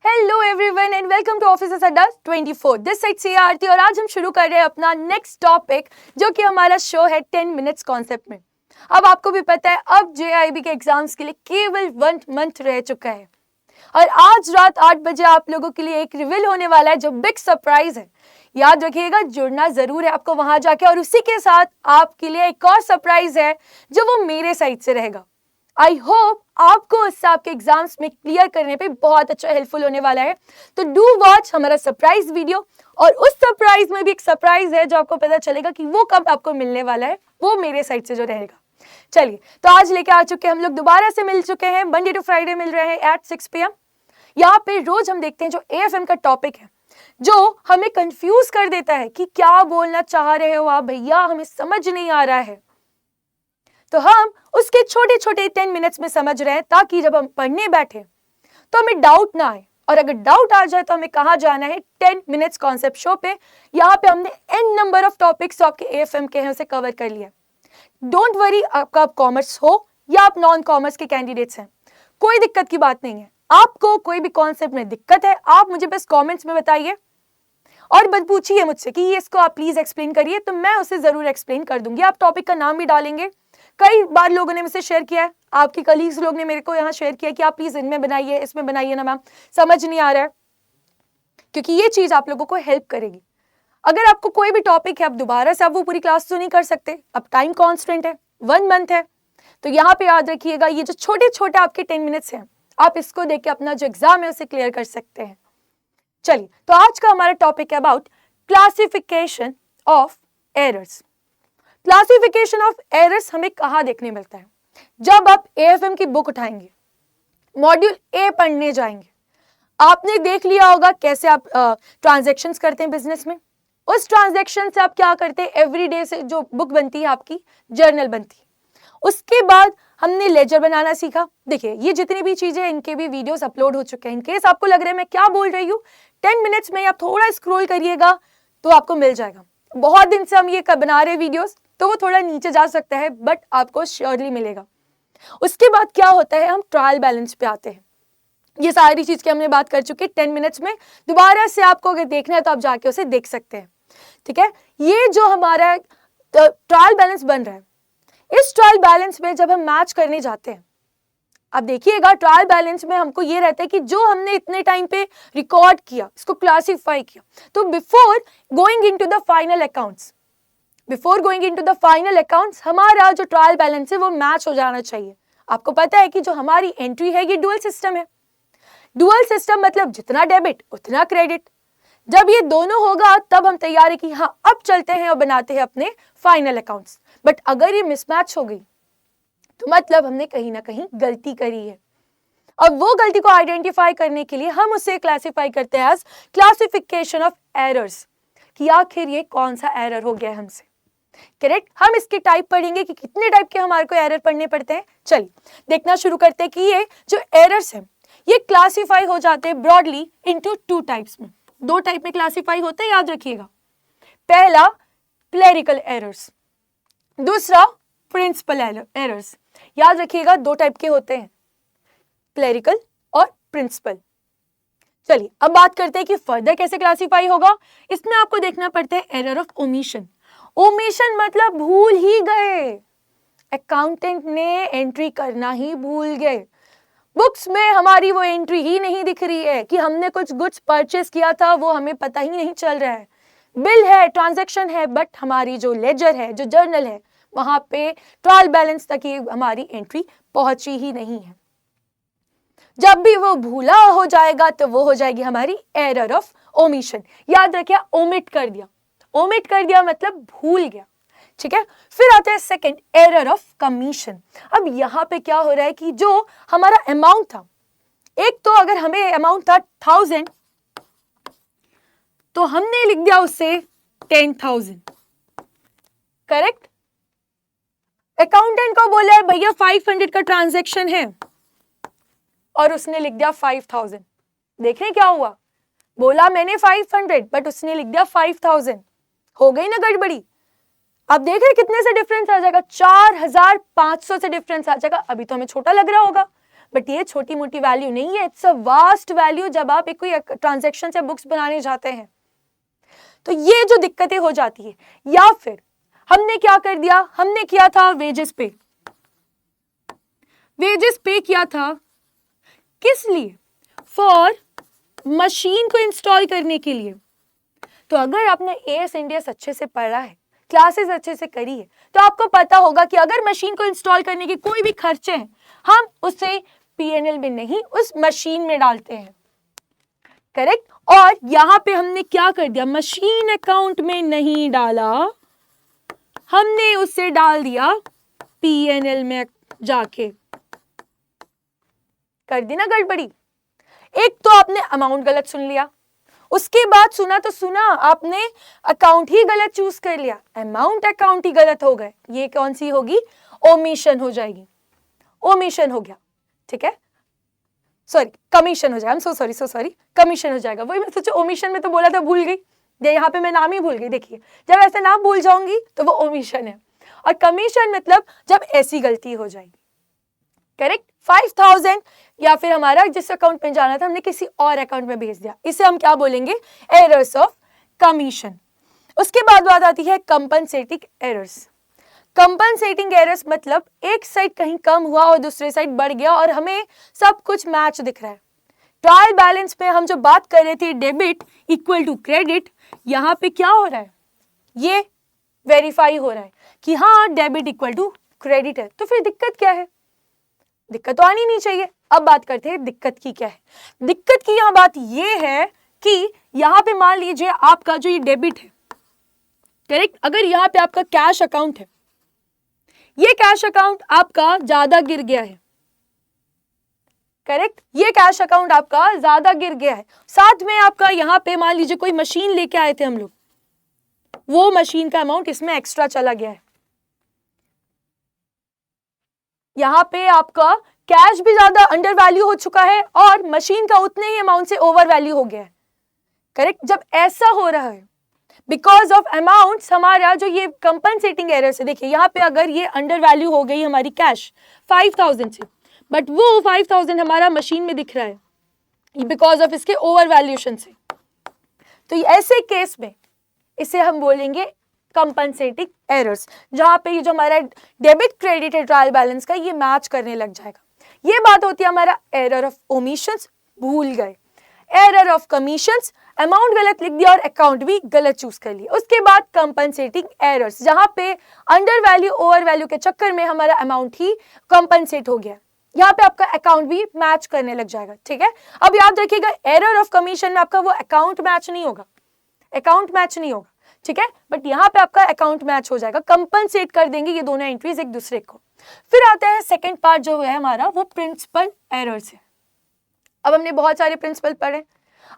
Hello everyone and welcome to Officers Adda 24। This side से आरती और आज हम शुरू कर रहे हैं अपना नेक्स्ट टॉपिक जो कि हमारा शो है 10 मिनट्स कॉन्सेप्ट में। अब आपको भी पता है अब जेआईबी के एग्जाम्स के लिए केवल 1 मंथ रह चुका है और आज रात 8 बजे आप लोगों के लिए एक रिवील होने वाला है जो बिग सरप्राइज है। याद रखिएगा, जुड़ना जरूर है आपको वहां जाके। और उसी के साथ आपके लिए एक और सरप्राइज है जो वो मेरे साइड से रहेगा। आई होप आपको इससे आपके एग्जाम्स में क्लियर करने पे बहुत अच्छा हेल्पफुल होने वाला है। तो डू वॉच हमारा सरप्राइज वीडियो और उस सरप्राइज में भी एक सरप्राइज है जो आपको पता चलेगा कि वो कब आपको मिलने वाला है, वो मेरे साइड से जो रहेगा। चलिए, तो आज लेके आ चुके हैं हम लोग, दोबारा से मिल चुके हैं, मंडे टू फ्राइडे मिल रहे हैं एट 6 PM। यहाँ पे रोज हम देखते हैं जो AFM का टॉपिक है जो हमें कंफ्यूज कर देता है कि क्या बोलना चाह रहे हो आप भैया, हमें समझ नहीं आ रहा है। तो हम उसके छोटे छोटे 10 मिनट्स में समझ रहे हैं ताकि जब हम पढ़ने बैठे तो हमें डाउट ना आए, और अगर डाउट आ जाए तो हमें कहाँ जाना है, 10 मिनट्स कॉन्सेप्ट शो पे। यहाँ पे हमने n नंबर ऑफ टॉपिक्स जो आपके AFM के हैं उसे कवर कर लिया। डोंट वरी, आपका कॉमर्स हो या आप नॉन कॉमर्स के कैंडिडेट्स हैं, कोई दिक्कत की बात नहीं है। आपको कोई भी कॉन्सेप्ट में दिक्कत है आप मुझे बस कॉमेंट्स में बताइए और बस पूछिए मुझसे कि ये इसको आप प्लीज एक्सप्लेन करिए, तो मैं उसे जरूर एक्सप्लेन कर दूंगी। आप टॉपिक का नाम भी डालेंगे, कई बार लोगों ने मुझसे शेयर किया है, आपके कलीग्स लोग ने मेरे को यहाँ शेयर किया कि आप प्लीज इनमें बनाइए, इसमें बनाइए ना मैम, समझ नहीं आ रहा है, क्योंकि ये चीज आप लोगों को हेल्प करेगी। अगर आपको कोई भी टॉपिक है, आप दोबारा से आप वो पूरी क्लास तो नहीं कर सकते, अब टाइम कॉन्स्टेंट है, 1 मंथ है, तो यहाँ पे याद रखिएगा ये जो छोटे छोटे आपके 10 मिनट्स हैं, आप इसको देख के अपना जो एग्जाम है उसे क्लियर कर सकते हैं। चलिए, तो आज का हमारा टॉपिक है about classification of errors. Classification of errors हमें कहाँ देखने मिलता है? जब आप AFM की बुक उठाएंगे, मॉड्यूल A पढ़ने जाएंगे, आपने देख लिया होगा कैसे आप ट्रांजैक्शंस करते हैं बिजनेस में। उस ट्रांजैक्शन से आप क्या करते हैं, एवरीडे से जो बुक बनती है आपकी, जर्नल बनती है। उसके बाद हमने लेजर बनाना सीखा। देखिए, ये जितनी भी चीजें इनके भी वीडियोस अपलोड हो चुके हैं। इनकेस आपको लग रहा है मैं क्या बोल रही हूँ, 10 मिनट्स में आप थोड़ा स्क्रॉल करिएगा तो आपको मिल जाएगा। बहुत दिन से हम ये बना रहे वीडियोस, तो वो थोड़ा नीचे जा सकता है, बट आपको श्योरली मिलेगा। उसके बाद क्या होता है, हम ट्रायल बैलेंस पे आते हैं। ये सारी चीज की हमने बात कर चुकी है 10 मिनट्स में। दोबारा से आपको अगर देखना है तो आप जाके उसे देख सकते हैं, ठीक है। ये जो हमारा ट्रायल बैलेंस बन रहा है, इस ट्रायल बैलेंस में जब हम मैच करने जाते हैं, अब देखिएगा ट्रायल बैलेंस में हमको ये रहता है कि जो हमने इतने टाइम पे रिकॉर्ड किया, इसको क्लासिफाई किया, तो before going into the final accounts हमारा जो ट्रायल बैलेंस है वो मैच हो जाना चाहिए। आपको पता है कि जो हमारी एंट्री है ये डुअल सिस्टम है। डुअल सिस्टम मतलब जितना डेबिट उतना क्रेडिट। जब ये दोनों होगा तब हम तैयार है कि हाँ अब चलते हैं और बनाते हैं अपने फाइनल अकाउंट्स। बट अगर ये मिसमैच हो गई तो मतलब हमने कहीं ना कहीं गलती करी है। अब वो गलती को आइडेंटिफाई करने के लिए हम उसे क्लासिफाई करते हैं एज क्लासिफिकेशन ऑफ एरर्स, कि आखिर ये कौन सा एरर हो गया है हमसे। करेक्ट। हम इसके टाइप पढ़ेंगे कि कितने टाइप के हमारे को एरर पढ़ने पड़ते हैं। चलिए देखना शुरू करते हैं कि ये जो एरर्स हैं ये क्लासिफाई हो जाते हैं ब्रॉडली इनटू 2 टाइप्स में। 2 टाइप में क्लासिफाई होते हैं, याद रखिएगा। पहला क्लेरिकल एरर्स, दूसरा प्रिंसिपल एरर्स। याद रखिएगा 2 टाइप के होते हैं, क्लेरिकल और प्रिंसिपल। चलिए अब बात करते हैं कि फर्दर कैसे क्लासिफाई होगा। इसमें आपको देखना पड़ता है एरर ऑफ ओमिशन। ओमिशन मतलब भूल ही गए, अकाउंटेंट ने एंट्री करना ही भूल गए, बुक्स में हमारी वो एंट्री ही नहीं दिख रही है कि हमने कुछ गुड्स परचेस किया था, वो हमें पता ही नहीं चल रहा है। बिल है, ट्रांजैक्शन है, बट हमारी जो लेजर है, जो जर्नल है, वहां पे ट्रायल बैलेंस तक ये हमारी एंट्री पहुंची ही नहीं है। जब भी वो भूला हो जाएगा तो वो हो जाएगी हमारी एरर ऑफ ओमिशन। याद रखिए, ओमिट कर दिया मतलब भूल गया, ठीक है। फिर आता है सेकंड, एरर ऑफ कमीशन। अब यहाँ पे क्या हो रहा है कि जो हमारा अमाउंट था, एक तो अगर हमें अमाउंट था 1000 तो हमने लिख दिया उसे 10,000, करेक्ट। अकाउंटेंट को बोला है भैया 500 का ट्रांजैक्शन है और उसने लिख दिया 5000। देखें क्या हुआ, बोला मैंने 500 बट उसने लिख दिया 5000, हो गई ना गड़बड़ी। अब देख रहे कितने से डिफरेंस आ जाएगा, 4500 से डिफरेंस आ जाएगा। अभी तो हमें छोटा लग रहा होगा, बट ये छोटी मोटी वैल्यू नहीं है, इट्स अ वास्ट वैल्यू जब आप एक कोई ट्रांजैक्शन से बुक्स बनाने जाते हैं। तो ये जो दिक्कतें हो जाती है, या फिर हमने क्या कर दिया, हमने किया था वेजेस पे किया था, किस लिए, फॉर मशीन को इंस्टॉल करने के लिए। तो अगर आपने एएस इंडियस अच्छे से पढ़ा है, क्लासेस अच्छे से करी है, तो आपको पता होगा कि अगर मशीन को इंस्टॉल करने के कोई भी खर्चे हैं, हम उसे पीएनएल में नहीं, उस मशीन में डालते हैं, करेक्ट। और यहां पे हमने क्या कर दिया, मशीन अकाउंट में नहीं डाला, हमने उसे डाल दिया पीएनएल में जाके। कर दी ना गड़बड़ी। एक तो आपने अमाउंट गलत सुन लिया, उसके बाद सुना आपने अकाउंट ही गलत चूज कर लिया, अमाउंट अकाउंट ही गलत हो गए। ये कौन सी होगी, ओमिशन हो जाएगी, ओमिशन हो गया, ठीक है, सॉरी कमीशन हो जाएगा, सो सॉरी कमीशन हो जाएगा। वही मैं सोचा ओमिशन में तो बोला था, भूल गई, यहाँ पे मैं नाम ही भूल गई। देखिए जब ऐसे नाम भूल जाऊंगी तो वो ओमिशन है, और कमीशन मतलब जब ऐसी गलती हो जाएगी, करेक्ट। 5000 या फिर हमारा जिस अकाउंट में जाना था हमने किसी और अकाउंट में भेज दिया, इसे हम क्या बोलेंगे, एरर्स ऑफ कमीशन। उसके बाद बात आती है कंपनसेटिंग एरर्स। कंपनसेटिंग एरर्स मतलब एक साइड कहीं कम हुआ और दूसरे साइड बढ़ गया और हमें सब कुछ मैच दिख रहा है। ट्रायल बैलेंस में हम जो बात कर रहे थे डेबिट इक्वल टू क्रेडिट, यहाँ पे क्या हो रहा है, ये वेरीफाई हो रहा है कि हाँ डेबिट इक्वल टू क्रेडिट है। तो फिर दिक्कत क्या है, दिक्कत तो आनी नहीं चाहिए। अब बात करते हैं दिक्कत की क्या है। दिक्कत की यहाँ बात ये है कि यहाँ पे मान लीजिए आपका जो ये डेबिट है, करेक्ट, अगर यहाँ पे आपका कैश अकाउंट है, ये कैश अकाउंट आपका ज्यादा गिर गया है, करेक्ट, ये कैश अकाउंट आपका ज्यादा गिर गया है, साथ में आपका यहाँ पे मान लीजिए कोई मशीन लेके आए थे हम लोग, वो मशीन का अमाउंट इसमें एक्स्ट्रा चला गया है, यहाँ पे आपका कैश भी ज्यादा अंडर वैल्यू हो चुका है और मशीन का उतने ही अमाउंट से ओवर वैल्यू हो गया है, करेक्ट। जब ऐसा हो रहा है बिकॉज ऑफ अमाउंट्स, हमारा जो ये कंपनसेटिंग एरर से, देखिए यहाँ पे अगर ये अंडर वैल्यू हो गई हमारी कैश 5000 से, बट वो 5000 हमारा मशीन में दिख रहा है बिकॉज ऑफ इसके ओवर वैल्यूएशन से, तो ऐसे केस में इसे हम बोलेंगे कंपनसेटिंग एरर्स, जहां पे ये जो हमारा डेबिट क्रेडिट है ट्रायल बैलेंस का, ये मैच करने लग जाएगा। ये बात होती है हमारा एरर ऑफ ओमिशंस, भूल गए, एरर ऑफ कमीशंस, अमाउंट गलत लिख दिया और अकाउंट भी गलत चूज कर लिया। उसके बाद कंपनसेटिंग एरर्स, जहां पे अंडर वैल्यू ओवर वैल्यू के चक्कर में हमारा अमाउंट ही कंपनसेट हो गया, यहाँ पे आपका अकाउंट भी मैच करने लग जाएगा, ठीक है। अब याद रखिएगा एरर ऑफ कमीशन में आपका वो अकाउंट मैच नहीं होगा, अकाउंट मैच नहीं होगा, ठीक है, बट यहाँ पे आपका अकाउंट मैच हो जाएगा, कंपनसेट कर देंगे ये दोनों एंट्रीज एक दूसरे को। फिर आता है सेकंड पार्ट जो है हमारा, वो प्रिंसिपल एरर्स है। अब हमने बहुत सारे प्रिंसिपल पढ़े,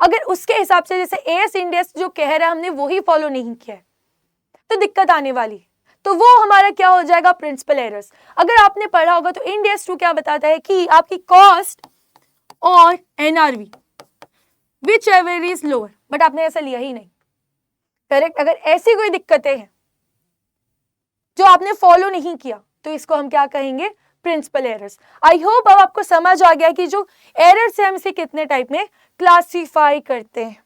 अगर उसके हिसाब से जैसे एएस इंडियस जो कह रहा है हमने वही फॉलो नहीं किया है तो दिक्कत आने वाली है, तो वो हमारा क्या हो जाएगा, प्रिंसिपल एरर्स। अगर आपने पढ़ा होगा तो इंडियस 2 क्या बताता है कि आपकी कॉस्ट और NRV which ever is lower, but आपने ऐसा लिया ही नहीं, करेक्ट। अगर ऐसी कोई दिक्कतें हैं जो आपने फॉलो नहीं किया तो इसको हम क्या कहेंगे, प्रिंसिपल एरर्स। आई होप अब आपको समझ आ गया कि जो एरर्स है हम इसे कितने टाइप में क्लासिफाई करते हैं।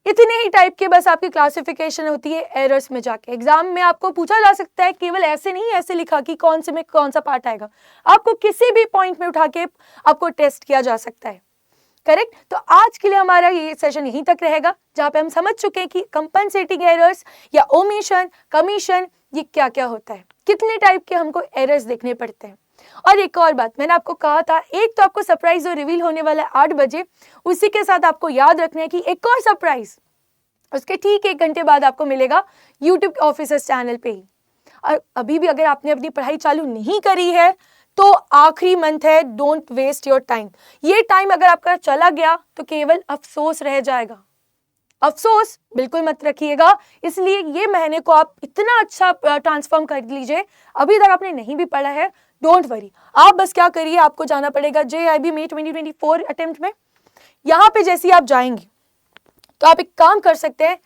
इतने ही टाइप के बस आपकी क्लासिफिकेशन होती है एरर्स में जाके। एग्जाम में आपको पूछा जा सकता है, केवल ऐसे नहीं ऐसे लिखा कि कौन से में कौन सा पार्ट आएगा, आपको किसी भी पॉइंट में उठा के आपको टेस्ट किया जा सकता है, करेक्ट। तो आज के लिए हमारा ये सेशन यहीं तक रहेगा, जहाँ पे हम समझ चुके हैं कि कंपनसेटिंग एरर्स या ओमिशन, कमीशन, ये क्या क्या होता है, कितने टाइप के हमको एरर्स देखने पड़ते हैं। और एक और बात मैंने आपको कहा था, एक तो आपको सरप्राइज जो रिवील होने वाला है 8 बजे, उसी के साथ आपको याद रखना है कि एक और सरप्राइज उसके ठीक 1 घंटे बाद आपको मिलेगा यूट्यूब ऑफिसर्स चैनल पे ही। और अभी भी अगर आपने अपनी पढ़ाई चालू नहीं करी है तो आखिरी मंथ है, डोंट वेस्ट योर टाइम। ये टाइम अगर आपका चला गया तो केवल अफसोस रह जाएगा, अफसोस बिल्कुल मत रखिएगा। इसलिए ये महीने को आप इतना अच्छा ट्रांसफॉर्म कर लीजिए। अभी तक आपने नहीं भी पढ़ा है, डोंट वरी, आप बस क्या करिए, आपको जाना पड़ेगा JIB में 2024 अटेम्प्ट में। यहाँ पे जैसे आप जाएंगे तो आप एक काम कर सकते हैं,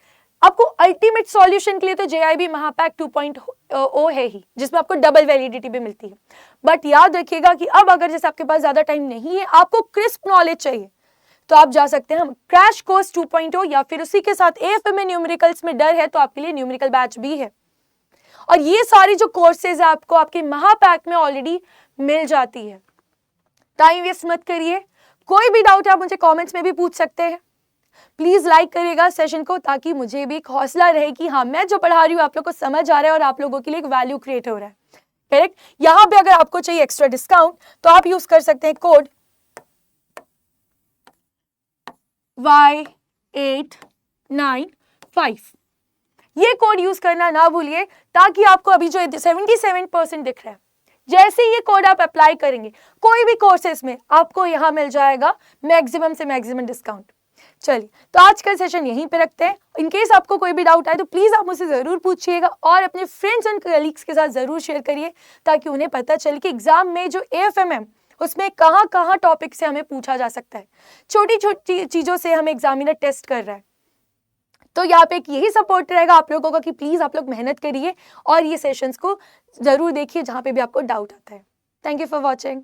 आपको अल्टीमेट सॉल्यूशन के लिए तो JIB महापैक 2.0 है ही, जिसमें आपको डबल वैलिडिटी भी मिलती है। बट याद रखिएगा कि अब अगर जैसे आपके पास ज्यादा टाइम नहीं है, आपको क्रिस्प नॉलेज चाहिए, तो आप जा सकते हैं क्रैश कोर्स 2.0, या फिर उसी के साथ AFM में न्यूमेरिकल्स में डर है तो आपके लिए न्यूमेरिकल बैच भी है। और ये सारी जो कोर्सेज है आपको आपके महापैक में ऑलरेडी मिल जाती है। टाइम वेस्ट मत करिए। कोई भी डाउट है आप मुझे कमेंट्स में भी पूछ सकते हैं। प्लीज लाइक करिएगा सेशन को, ताकि मुझे भी एक हौसला रहे कि हाँ, मैं जो पढ़ा रही हूँ आप लोग को समझ आ रहा है और आप लोगों के लिए एक वैल्यू क्रिएट हो रहा है। करेक्ट। यहाँ पे अगर आपको चाहिए एक्स्ट्रा डिस्काउंट तो आप यूज कर सकते हैं कोड Y895। ये कोड यूज करना ना भूलिए, ताकि आपको अभी जो 77% दिख रहा है, जैसे ये कोड आप अप्लाई करेंगे कोई भी कोर्सेज में, आपको यहाँ मिल जाएगा मैक्सिमम से मैक्सिमम डिस्काउंट। चलिए, तो आज का सेशन यहीं पे रखते हैं। इनकेस आपको कोई भी डाउट आए तो प्लीज आप मुझसे जरूर पूछिएगा, और अपने फ्रेंड्स एंड कलीग्स के साथ जरूर शेयर करिए, ताकि उन्हें पता चले कि एग्जाम में जो AFM है उसमें कहाँ कहाँ टॉपिक से हमें पूछा जा सकता है। छोटी छोटी चीजों से हमें एग्जामिनर टेस्ट कर रहा है। तो यहाँ पे एक यही सपोर्ट रहेगा आप लोगों का कि प्लीज आप लोग मेहनत करिए और ये सेशंस को जरूर देखिए जहाँ पे भी आपको डाउट आता है। Thank you for watching.